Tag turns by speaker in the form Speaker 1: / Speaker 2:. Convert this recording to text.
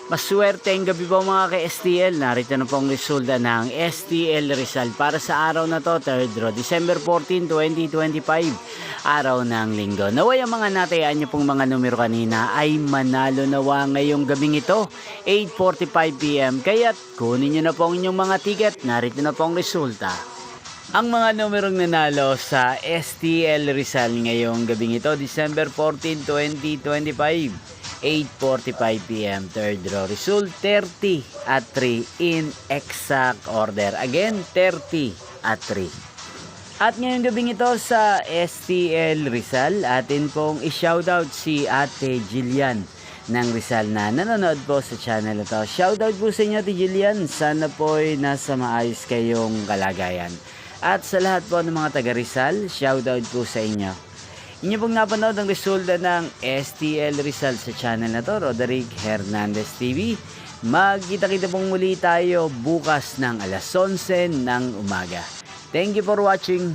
Speaker 1: Maswerte ang gabi po mga ka-STL. Narito na pong resulta ng STL Rizal para sa araw na to, 3rd draw, December 14, 2025, araw ng linggo. Naway ang mga natayaan nyo pong mga numero kanina ay manalo nawa ngayong gabing ito, 8:45 PM. Kaya't kunin nyo na po ang inyong mga ticket. Narito na pong resulta. Ang mga numerong nanalo sa STL Rizal ngayong gabing ito, December 14, 2025, 8:45 PM, 3rd draw result, 30 at 3 in exact order. Again, 30 at 3. At ngayong gabing ito sa STL Rizal, atin pong i-shoutout si Ate Jillian ng Rizal na nanonood po sa channel ito. Shoutout po sa inyo, Ate Jillian. Sana po'y nasa maayos kayong kalagayan. At sa lahat po ng mga taga Rizal, shoutout po sa inyo. Inyo pong napanood ang resulta ng STL Rizal sa channel na to, Roderick Hernandez TV. Magkita-kita pong muli tayo bukas ng alas 11 ng umaga. Thank you for watching.